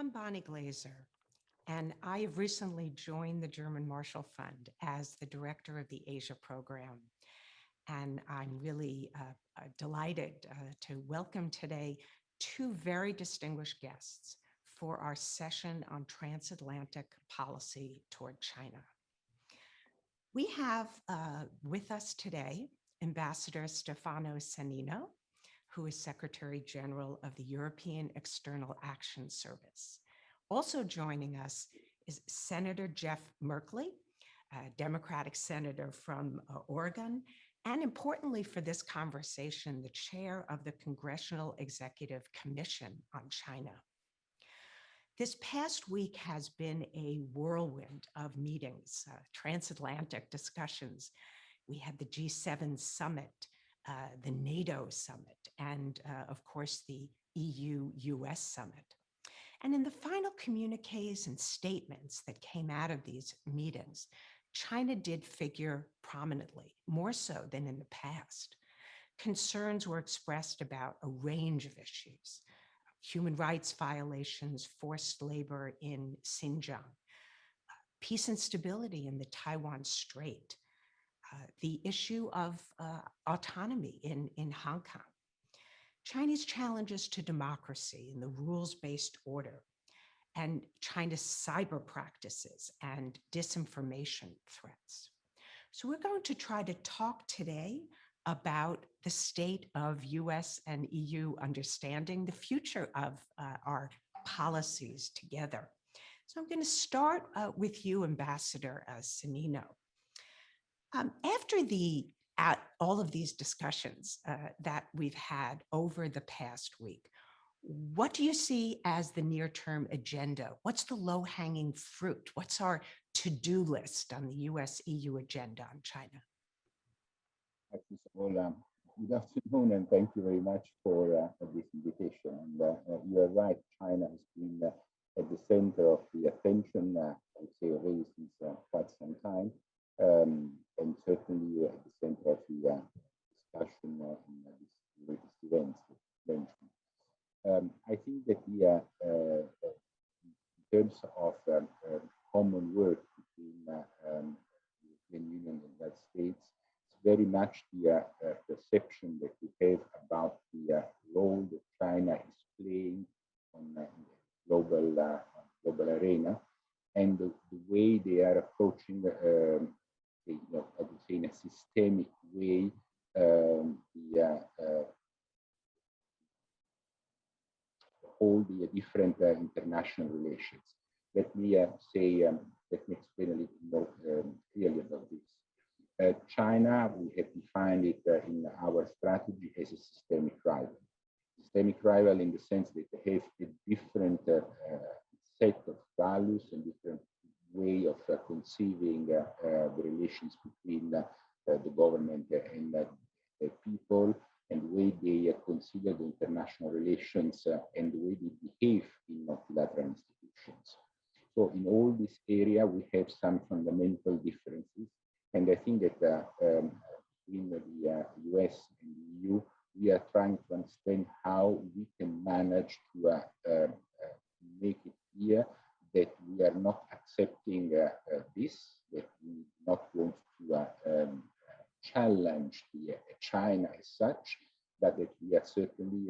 I'm Bonnie Glazer, and I have recently joined the German Marshall Fund as the director of the Asia program. And I'm really delighted to welcome today two very distinguished guests for our session on transatlantic policy toward China. We have with us today Ambassador Stefano Sannino, who is Secretary General of the European External Action Service. Also joining us is Senator Jeff Merkley, a Democratic senator from Oregon, and importantly for this conversation, the chair of the Congressional Executive Commission on China. This past week has been a whirlwind of meetings, transatlantic discussions. We had the G7 summit, the NATO summit, and of course, the EU-US summit. And in the final communiques and statements that came out of these meetings, China did figure prominently, more so than in the past. Concerns were expressed about a range of issues: human rights violations, forced labor in Xinjiang, peace and stability in the Taiwan Strait, the issue of autonomy in Hong Kong, Chinese challenges to democracy and the rules-based order, and China's cyber practices and disinformation threats. So we're going to try to talk today about the state of US and EU understanding, the future of our policies together. So I'm going to start with you, Ambassador Sannino. After all of these discussions that we've had over the past week, what do you see as the near-term agenda? What's the low-hanging fruit? What's our to-do list on the US-EU agenda on China? First of all, good afternoon, and thank you very much for this invitation. And you are right, China has been at the center of the attention, I would say, already since quite some time, and certainly at the center of the discussion in these latest events that you mentioned. I think that in terms of common work between the European Union and the United States, it's very much the perception that we have about the role that China is playing on the global arena, and the way they are approaching, I would say, in a systemic way, all the different international relations. Let me explain a little more clearly about this. China, we have defined it in our strategy as a systemic rival. Systemic rival in the sense that they have a different set of values and different way of conceiving the relations between the government and the people, and the way they consider the international relations and the way they behave in multilateral institutions. So in all this area, we have some fundamental differences. And I think that between the US and the EU, we are trying to understand how we can manage to make it clear that we are not accepting this, that we not want to challenge China as such, but that we are certainly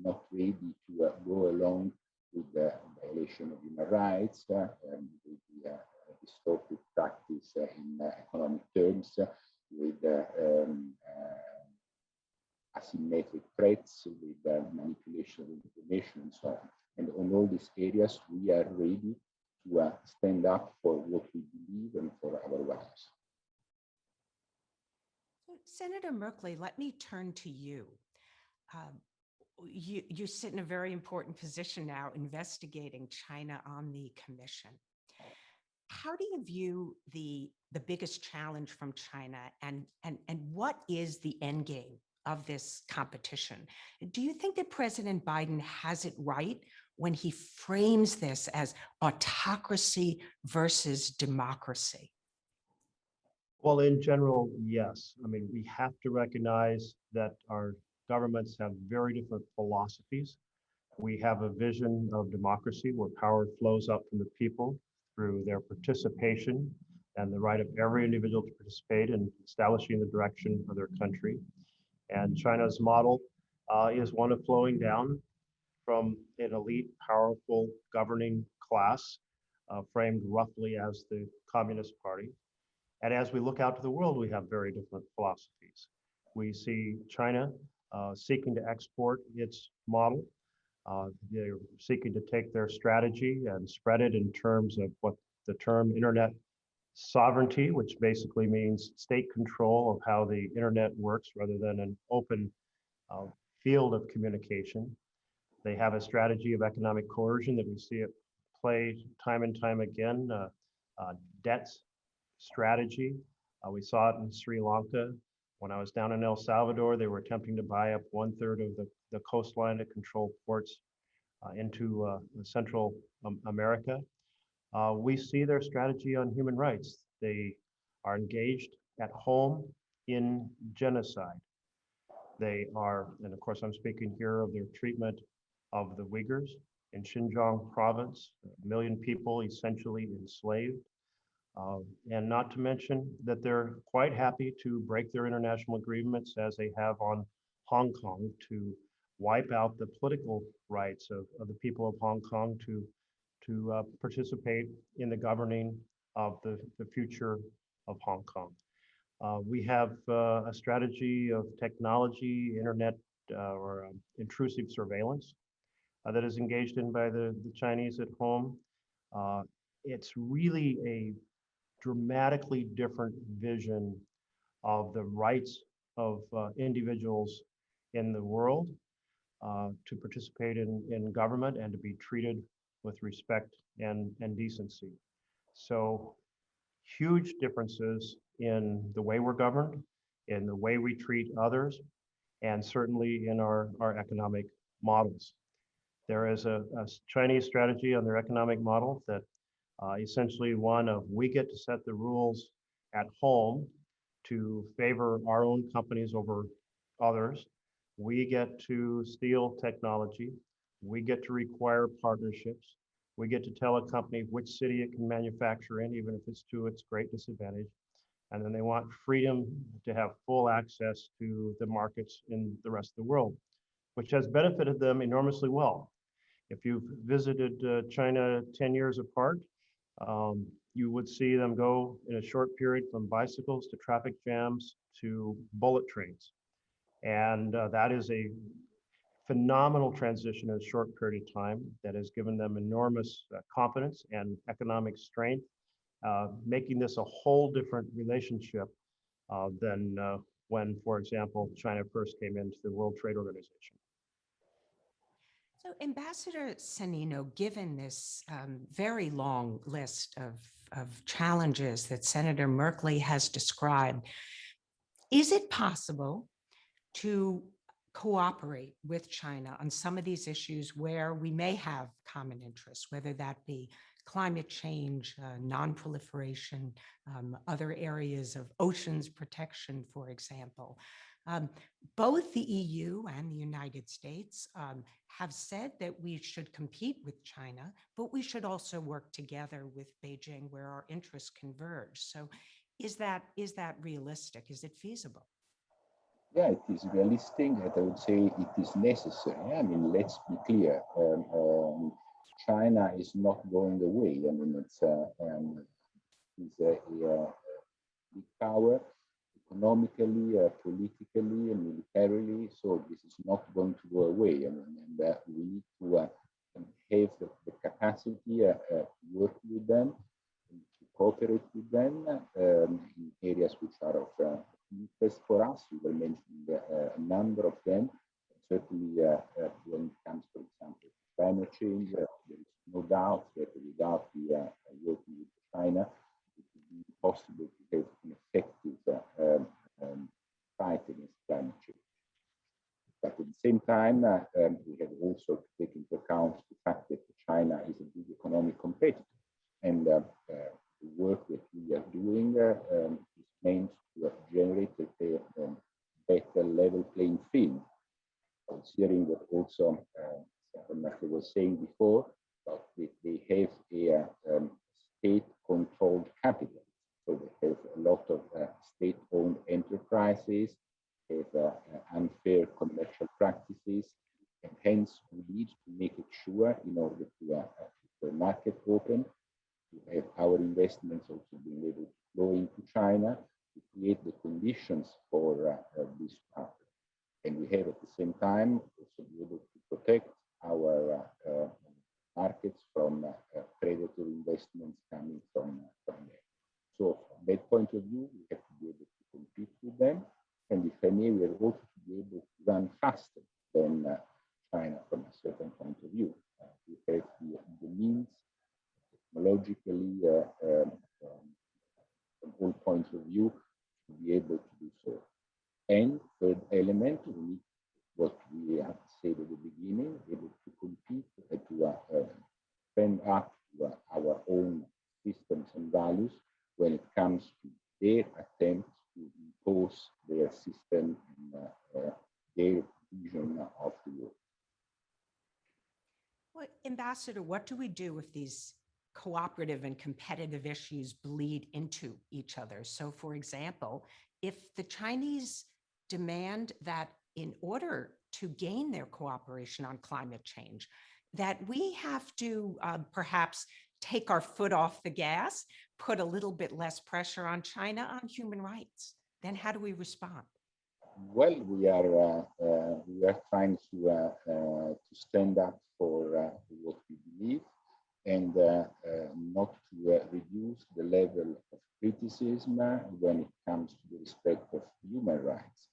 not ready to go along with the violation of human rights, with the distorted practice in economic terms, with asymmetric threats, with manipulation of information, and so on. And on all these areas, we are ready to stand up for what we believe and for our values. Senator Merkley, let me turn to you. You sit in a very important position now, investigating China on the commission. How do you view the biggest challenge from China, and what is the end game of this competition? Do you think that President Biden has it right when he frames this as autocracy versus democracy? Well, in general, yes. I mean, we have to recognize that our governments have very different philosophies We have a vision of democracy where power flows up from the people through their participation and the right of every individual to participate in establishing the direction of their country. And China's model is one of flowing down from an elite, powerful governing class, framed roughly as the Communist Party. And as we look out to the world, we have very different philosophies. We see China seeking to export its model. They're seeking to take their strategy and spread it in terms of what the term internet sovereignty, which basically means state control of how the internet works rather than an open uh, field of communication. They have a strategy of economic coercion that we see it play time and time again. Debt strategy. We saw it in Sri Lanka. When I was down in El Salvador, they were attempting to buy up 1/3 of the coastline to control ports into Central America. We see their strategy on human rights. They are engaged at home in genocide. They are, and of course I'm speaking here of their treatment of the Uyghurs in Xinjiang province, 1 million people essentially enslaved. And not to mention that they're quite happy to break their international agreements as they have on Hong Kong to wipe out the political rights of the people of Hong Kong to participate in the governing of the future of Hong Kong. We have a strategy of technology, internet, or intrusive surveillance that is engaged in by the Chinese at home. It's really a dramatically different vision of the rights of individuals in the world to participate in government and to be treated with respect and decency. So huge differences in the way we're governed, in the way we treat others, and certainly in our economic models. There is a Chinese strategy on their economic model that essentially one of we get to set the rules at home to favor our own companies over others. We get to steal technology. We get to require partnerships. We get to tell a company which city it can manufacture in, even if it's to its great disadvantage. And then they want freedom to have full access to the markets in the rest of the world, which has benefited them enormously well. If you've visited China 10 years apart, you would see them go in a short period from bicycles to traffic jams to bullet trains. And that is a phenomenal transition in a short period of time that has given them enormous confidence and economic strength, making this a whole different relationship than when, for example, China first came into the World Trade Organization. So, Ambassador Sanino, given this very long list of challenges that Senator Merkley has described, is it possible to cooperate with China on some of these issues where we may have common interests, whether that be climate change, non-proliferation, other areas of oceans protection, for example? Both the EU and the United States have said that we should compete with China, but we should also work together with Beijing where our interests converge. So is that realistic? Is it feasible? Yeah, it is realistic, and I would say it is necessary. I mean, let's be clear. China is not going away. I mean, it's a big power economically, politically, and militarily. So this is not going to go away. I mean, and we need to have the capacity to work with them, to cooperate with them in areas which are of interest for us. You were mentioning a number of them. Certainly, when it comes, for example, to climate change, there is no doubt that without the working with China, it would be impossible to have an effective fight against climate change. But at the same time, we have also to take into account the fact that China is a big economic competitor, and the work that we are doing is meant to generate a better level playing field, considering that also Like I was saying before, but they have a state-controlled capital. So they have a lot of state-owned enterprises, have unfair commercial practices, and hence we need to make it sure in order to keep the market open, to have our investments also being able to flow into China, to create the conditions for this to happen. And we have at the same time also be able to protect our markets from predatory investments coming from there. So from that point of view, we have to be able to compete with them. And if I may, we are also to be able to run faster than China from a certain point of view. We have the means technologically from all points of view to be able to do so. And third element, we need what we have said at the beginning, able to compete, to stand up to our own systems and values when it comes to their attempts to impose their system and their vision of the world. Well, Ambassador, what do we do if these cooperative and competitive issues bleed into each other? So, for example, if the Chinese demand that in order to gain their cooperation on climate change, that we have to perhaps take our foot off the gas, put a little bit less pressure on China on human rights, then how do we respond? Well, we are trying to stand up for what we believe, and not to reduce the level of criticism when it comes to the respect of human rights.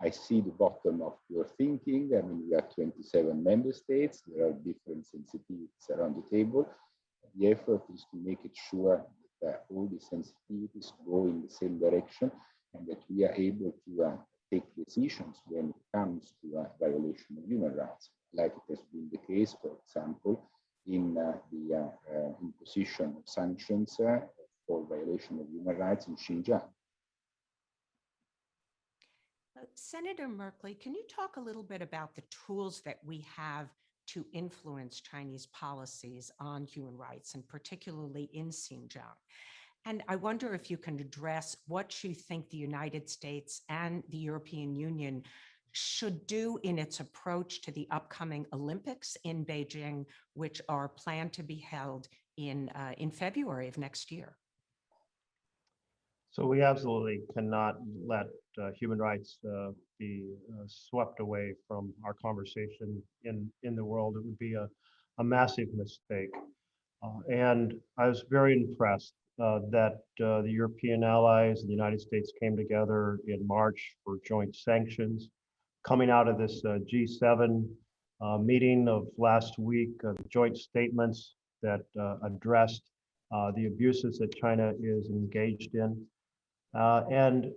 I see the bottom of your thinking. I mean, we are 27 member states. There are different sensitivities around the table. The effort is to make it sure that all the sensitivities go in the same direction and that we are able to take decisions when it comes to violation of human rights, like it has been the case, for example, in the imposition of sanctions for violation of human rights in Xinjiang. Senator Merkley, can you talk a little bit about the tools that we have to influence Chinese policies on human rights, and particularly in Xinjiang? And I wonder if you can address what you think the United States and the European Union should do in its approach to the upcoming Olympics in Beijing, which are planned to be held in February of next year. So we absolutely cannot let human rights be swept away from our conversation in the world. It would be a massive mistake. And I was very impressed that the European allies and the United States came together in March for joint sanctions. Coming out of this G7 meeting of last week, joint statements that addressed the abuses that China is engaged in. And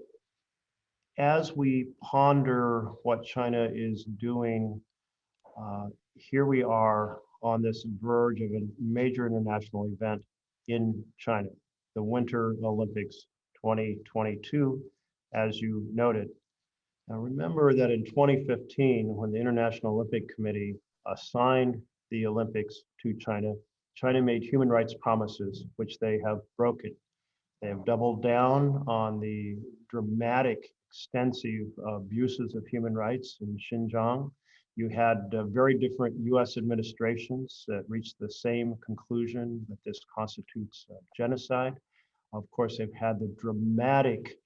as we ponder what China is doing, here we are on this verge of a major international event in China, the Winter Olympics 2022, as you noted. Now remember that in 2015, when the International Olympic Committee assigned the Olympics to China, China made human rights promises, which they have broken. They have doubled down on the dramatic, extensive abuses of human rights in Xinjiang. You had very different US administrations that reached the same conclusion that this constitutes genocide. Of course, they've had the dramatic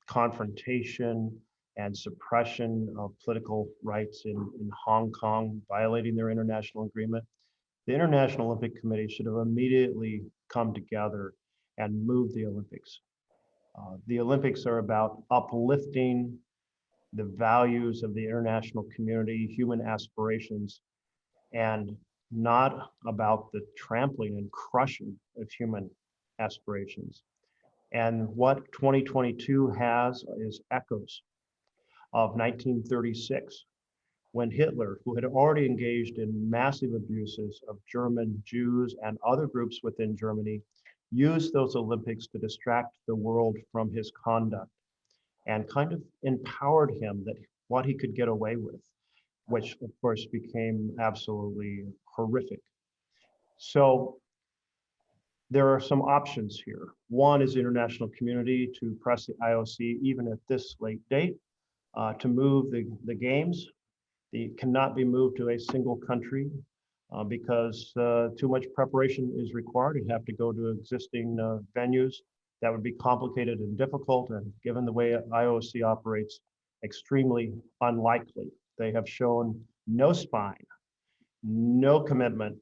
confrontation and suppression of political rights in Hong Kong, violating their international agreement. The International Olympic Committee should have immediately come together and moved the Olympics. The Olympics are about uplifting the values of the international community, human aspirations, and not about the trampling and crushing of human aspirations. And what 2022 has is echoes of 1936, when Hitler, who had already engaged in massive abuses of German Jews and other groups within Germany, used those Olympics to distract the world from his conduct and kind of empowered him that what he could get away with. which of course became absolutely horrific. So there are some options here. One is the international community to press the IOC, even at this late date, to move the games. They cannot be moved to a single country because too much preparation is required. You have to go to existing venues. That would be complicated and difficult, and given the way IOC operates, extremely unlikely. They have shown no spine, no commitment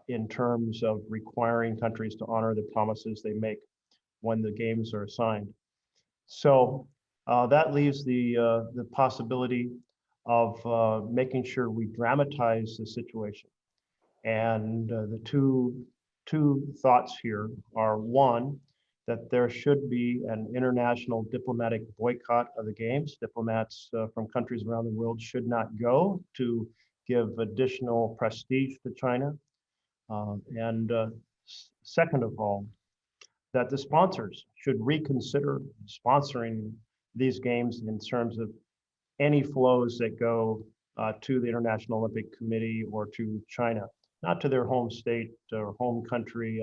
in terms of requiring countries to honor the promises they make when the games are assigned. So that leaves the possibility of making sure we dramatize the situation. And the two thoughts here are, one, that there should be an international diplomatic boycott of the games. Diplomats from countries around the world should not go to give additional prestige to China. And second of all, that the sponsors should reconsider sponsoring these games in terms of any flows that go to the International Olympic Committee or to China, not to their home state or home country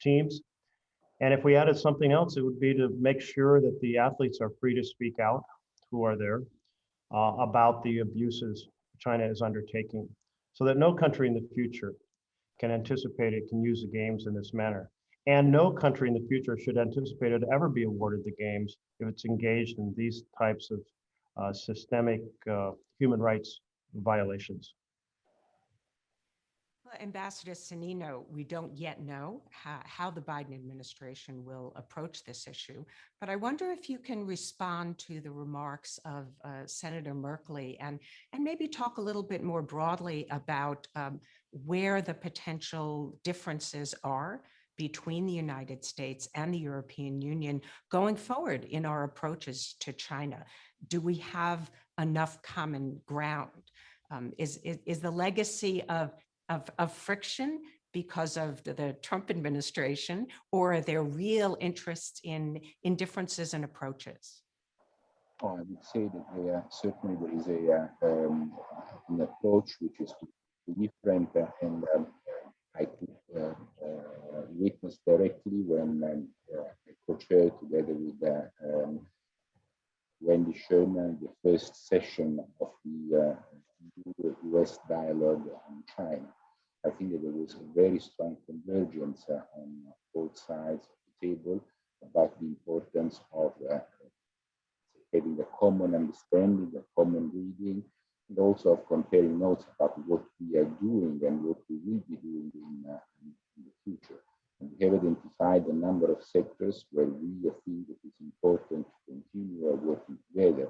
teams. And if we added something else, it would be to make sure that the athletes are free to speak out who are there about the abuses China is undertaking, so that no country in the future can anticipate it can use the games in this manner. And no country in the future should anticipate it ever be awarded the games if it's engaged in these types of systemic human rights violations. Well, Ambassador Sanino, we don't yet know how the Biden administration will approach this issue, but I wonder if you can respond to the remarks of Senator Merkley and maybe talk a little bit more broadly about where the potential differences are between the United States and the European Union going forward in our approaches to China. Do we have enough common ground? Is the legacy of friction because of the Trump administration, or are there real interests in differences and approaches? Oh, I would say that certainly there is an approach which is different, and I could witness directly when I co-chaired together with Wendy Sherman the first session of the US Dialogue on China. I think that there was a very strong convergence on both sides of the table about the importance of having a common understanding, a common reading, and also of comparing notes about what we are doing and what we will be doing in the future. And we have identified a number of sectors where we think it is important to continue working together,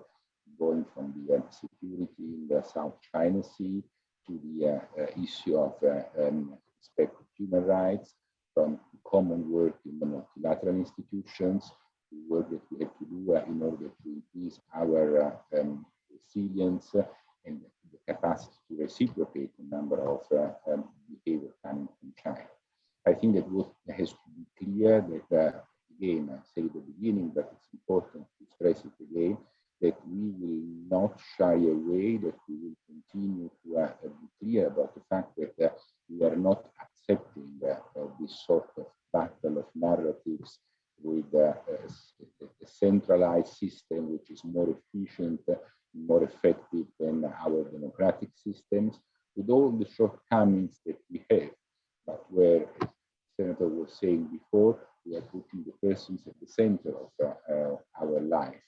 going from the security in the South China Sea to the issue of respect for human rights, from common work in the multilateral institutions, the work that we have to do in order to increase our resilience and the capacity to reciprocate a number of behavior coming from China. I think that what has to be clear that, again, I say at the beginning, but it's important to stress it again, that we will not shy away, that we will continue to be clear about the fact that we are not accepting this sort of battle of narratives with a centralized system which is more efficient, more effective than our democratic systems, with all the shortcomings that we have, but where, as the Senator was saying before, we are putting the persons at the center of our life,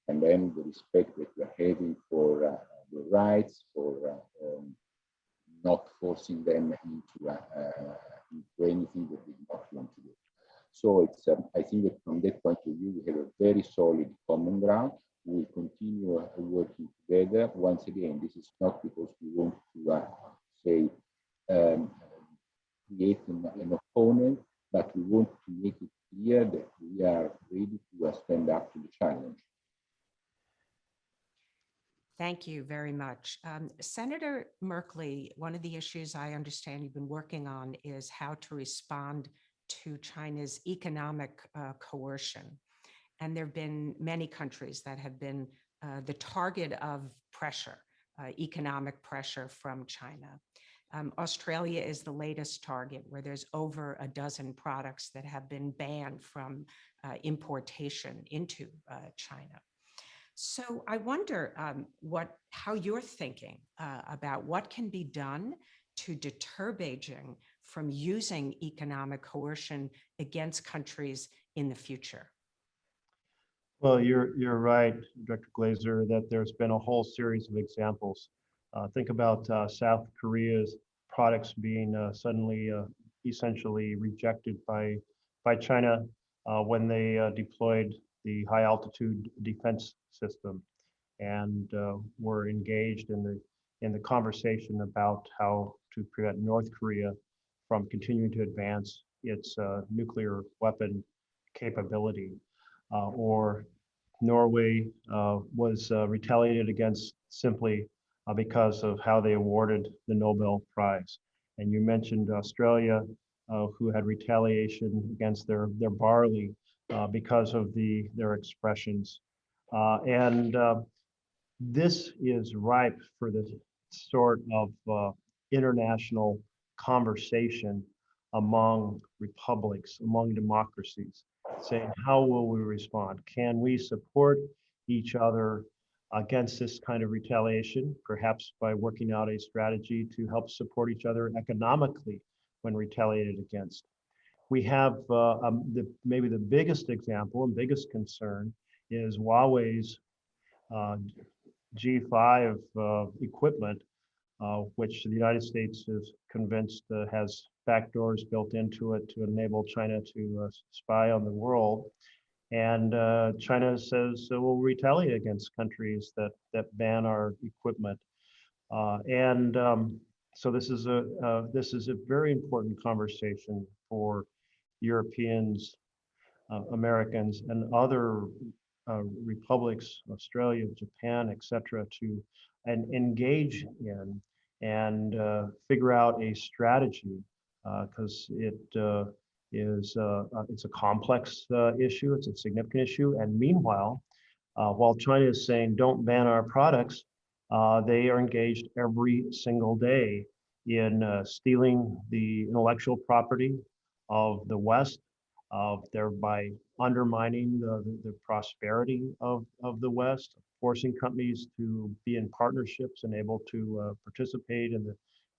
and then the respect that we are having for their rights, for not forcing them into anything that they do not want to do. So it's, I think that from that point of view, we have a very solid common ground. We will continue working together. Once again, this is not because we want to say create an opponent, but we want to make it clear that we are ready to stand up to the challenge. Thank you very much. Senator Merkley, one of the issues I understand you've been working on is how to respond to China's economic coercion. And there have been many countries that have been the target of pressure economic pressure from China. Australia is the latest target, where there's over a dozen products that have been banned from importation into China. So I wonder how you're thinking about what can be done to deter Beijing from using economic coercion against countries in the future. Well, you're right, Dr. Glazer, that there's been a whole series of examples. Think about South Korea's products being suddenly essentially rejected by China when they deployed the high altitude defense system and were engaged in the conversation about how to prevent North Korea from continuing to advance its nuclear weapon capability. Or Norway was retaliated against simply because of how they awarded the Nobel Prize. And you mentioned Australia, who had retaliation against their barley because of their expressions. And this is ripe for the sort of international conversation among republics, among democracies, saying, how will we respond? Can we support each other against this kind of retaliation, perhaps by working out a strategy to help support each other economically when retaliated against? We have maybe the biggest example and biggest concern is Huawei's G5 equipment, which the United States is convinced has backdoors built into it to enable China to spy on the world. And China says we'll retaliate against countries that ban our equipment. So this is a very important conversation for Europeans, Americans, and other republics, Australia, Japan, etc., to engage in and figure out a strategy because it's a complex issue, it's a significant issue, and meanwhile, while China is saying don't ban our products, they are engaged every single day in stealing the intellectual property of the West, thereby undermining the prosperity of the West, forcing companies to be in partnerships and able to participate in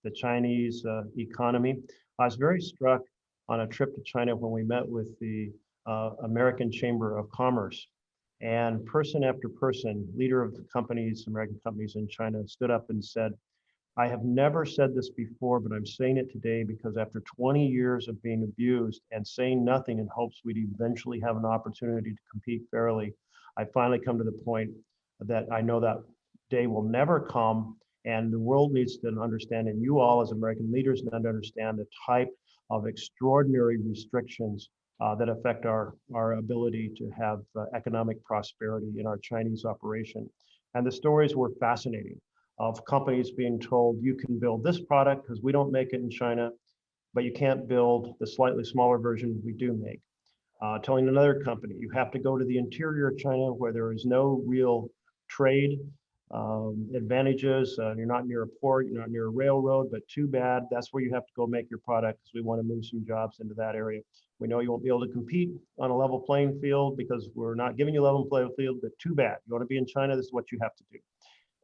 the Chinese economy. I was very struck on a trip to China when we met with the American Chamber of Commerce. And person after person, leader of the companies, American companies in China, stood up and said, I have never said this before, but I'm saying it today because after 20 years of being abused and saying nothing in hopes we'd eventually have an opportunity to compete fairly, I finally come to the point that I know that day will never come, and the world needs to understand, and you all as American leaders need to understand the type of extraordinary restrictions that affect our ability to have economic prosperity in our Chinese operation. And the stories were fascinating of companies being told you can build this product because we don't make it in China, but you can't build the slightly smaller version we do make. Telling another company you have to go to the interior of China where there is no real trade advantages. You're not near a port, you're not near a railroad, but too bad. That's where you have to go make your product because we want to move some jobs into that area. We know you won't be able to compete on a level playing field because we're not giving you a level playing field, but too bad. You want to be in China, this is what you have to do.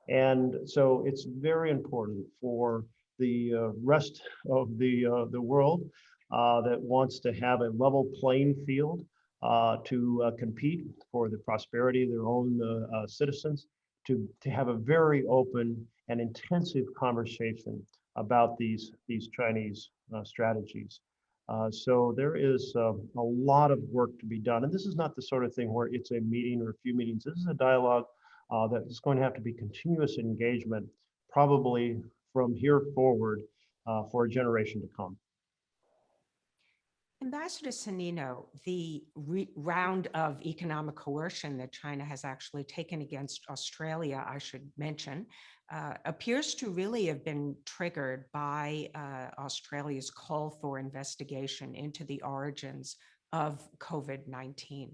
And so it's very important for the rest of the world that wants to have a level playing field to compete for the prosperity of their own citizens, to have a very open and intensive conversation about these Chinese strategies. So there is a lot of work to be done. And this is not the sort of thing where it's a meeting or a few meetings. This is a dialogue that is going to have to be continuous engagement, probably from here forward for a generation to come. Ambassador Sonnino, the round of economic coercion that China has actually taken against Australia, I should mention, appears to really have been triggered by Australia's call for investigation into the origins of COVID-19.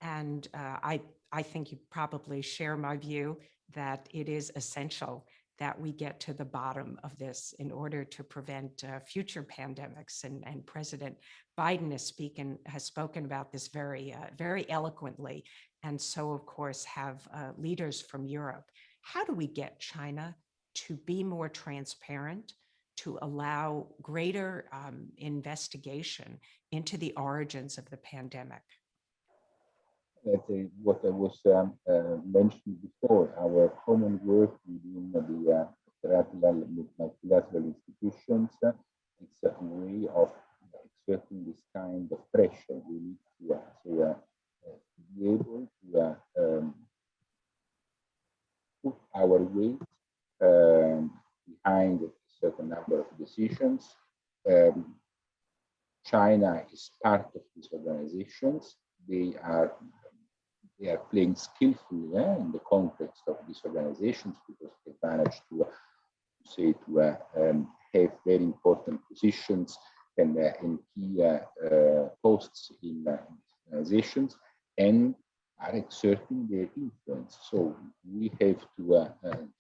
And I think you probably share my view that it is essential that we get to the bottom of this in order to prevent future pandemics. And President Biden has spoken about this very eloquently. And so, of course, have leaders from Europe. How do we get China to be more transparent, to allow greater investigation into the origins of the pandemic? What I was mentioning before, our common work within the multilateral institutions, it's a way of exerting this kind of pressure. We need to be able to put our weight behind a certain number of decisions. China is part of these organizations. They are playing skillfully in the context of these organizations because they managed to have very important positions and in key posts in organizations and are exerting their influence. So we have to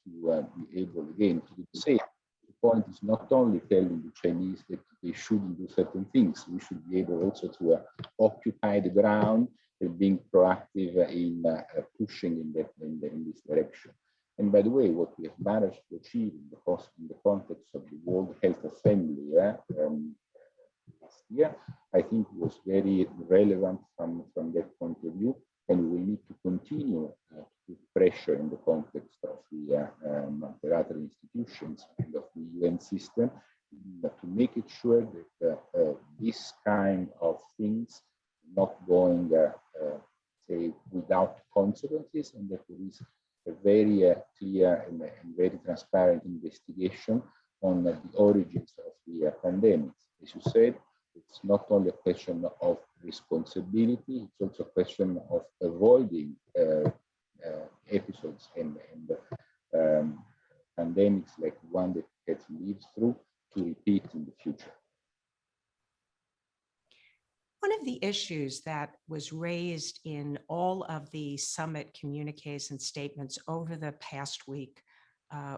be able again to do the same. The point is not only telling the Chinese that they shouldn't do certain things. We should be able also to occupy the ground and being proactive in pushing in this direction. And by the way, what we have managed to achieve in the context of the World Health Assembly last year, I think was very relevant from that point of view. And we need to continue to put pressure in the context of the multilateral institutions and of the UN system to make it sure that this kind of things not going, say, without consequences, and that there is a very clear and very transparent investigation on the origins of the pandemic. As you said, it's not only a question of responsibility, it's also a question of avoiding episodes and pandemics like one that has lived through to repeat in the future. One of the issues that was raised in all of the summit communiques and statements over the past week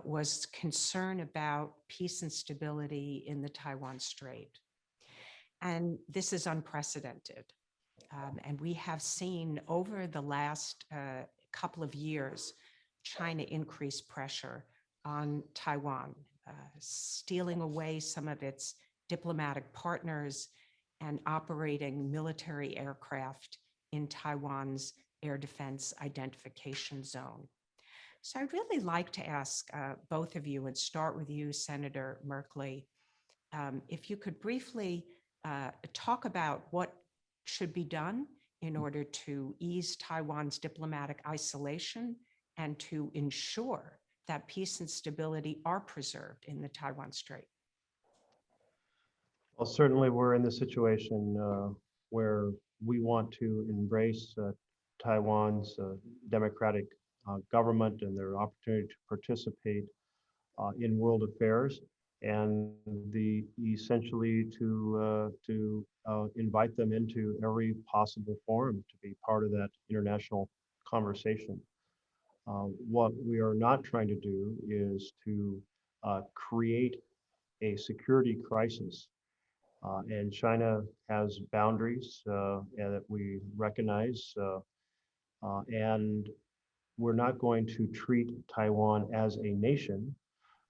was concern about peace and stability in the Taiwan Strait. And this is unprecedented. And we have seen over the last couple of years, China increase pressure on Taiwan, stealing away some of its diplomatic partners and operating military aircraft in Taiwan's air defense identification zone. So I'd really like to ask both of you, and start with you, Senator Merkley, if you could briefly talk about what should be done in order to ease Taiwan's diplomatic isolation and to ensure that peace and stability are preserved in the Taiwan Strait. Well, certainly we're in the situation where we want to embrace Taiwan's democratic government and their opportunity to participate in world affairs, and essentially to invite them into every possible forum to be part of that international conversation. What we are not trying to do is to create a security crisis. And China has boundaries that we recognize, and we're not going to treat Taiwan as a nation,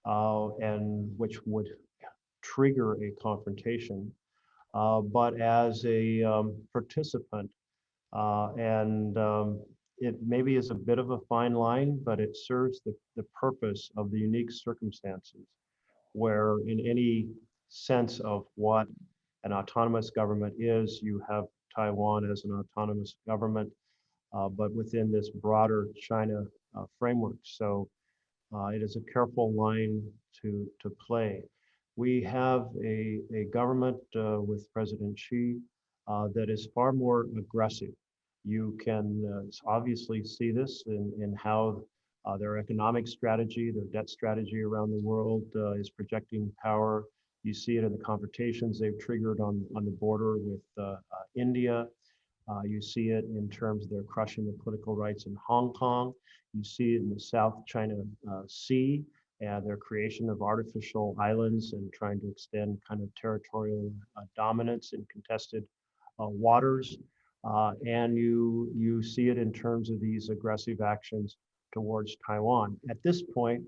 and which would trigger a confrontation, but as a participant. And it maybe is a bit of a fine line, but it serves the purpose of the unique circumstances where in any sense of what an autonomous government is, you have Taiwan as an autonomous government, but within this broader China framework. So it is a careful line to play. We have a government with President Xi that is far more aggressive. You can obviously see this in how their economic strategy, their debt strategy around the world is projecting power. You see it in the confrontations they've triggered on the border with India. You see it in terms of their crushing the political rights in Hong Kong. You see it in the South China Sea and their creation of artificial islands and trying to extend kind of territorial dominance in contested waters. And you see it in terms of these aggressive actions towards Taiwan. At this point,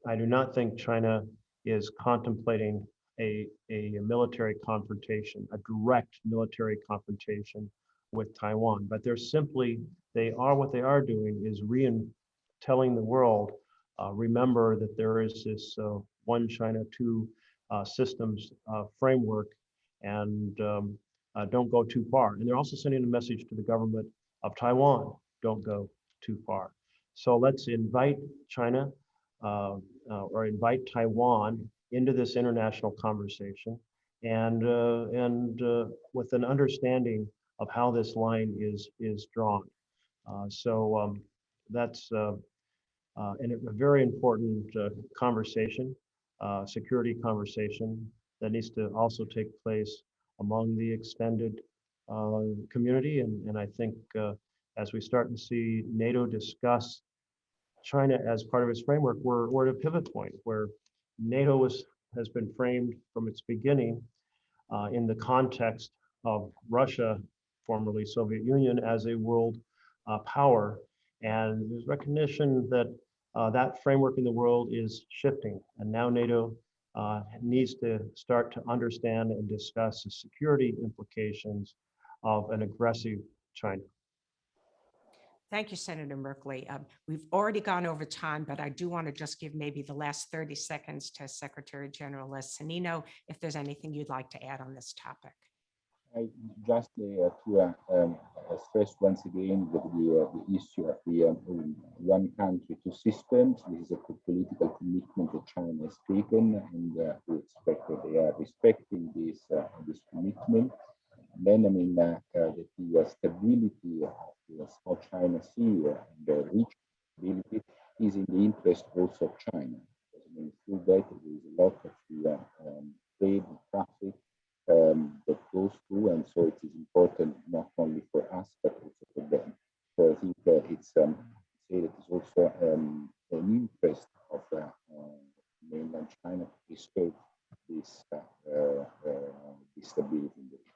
I do not think China is contemplating a military confrontation, a direct military confrontation with Taiwan, but what they are doing is telling the world, remember that there is this one China, two systems framework, and don't go too far. And they're also sending a message to the government of Taiwan, don't go too far. So let's invite China or invite Taiwan into this international conversation, and with an understanding of how this line is drawn. That's a very important conversation, security conversation that needs to also take place among the extended community. And I think as we start to see NATO discuss China as part of its framework, we're at a pivot point where NATO has been framed from its beginning in the context of Russia, formerly Soviet Union, as a world power. And there's recognition that that framework in the world is shifting. And now NATO needs to start to understand and discuss the security implications of an aggressive China. Thank you, Senator Merkley. We've already gone over time, but I do want to just give maybe the last 30 seconds to Secretary General Cennino, if there's anything you'd like to add on this topic. I just to stress once again that the issue of the one country, two systems. This is a political commitment that China has taken, and we expect that they are respecting this commitment. And then, I mean, that the stability of the South China Sea and the regional stability is in the interest also of China. I mean, through that, there is a lot of the trade and traffic that goes through, and so it is important not only for us but also for them. So I think it's say that it's also an interest of mainland China to respect this stability in the region.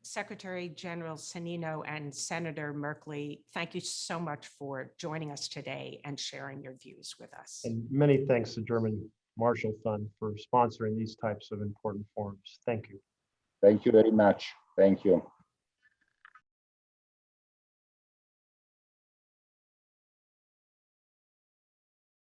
Secretary General Cennino and Senator Merkley, thank you so much for joining us today and sharing your views with us. And many thanks to German Marshall Fund for sponsoring these types of important forums. Thank you. Thank you very much. Thank you.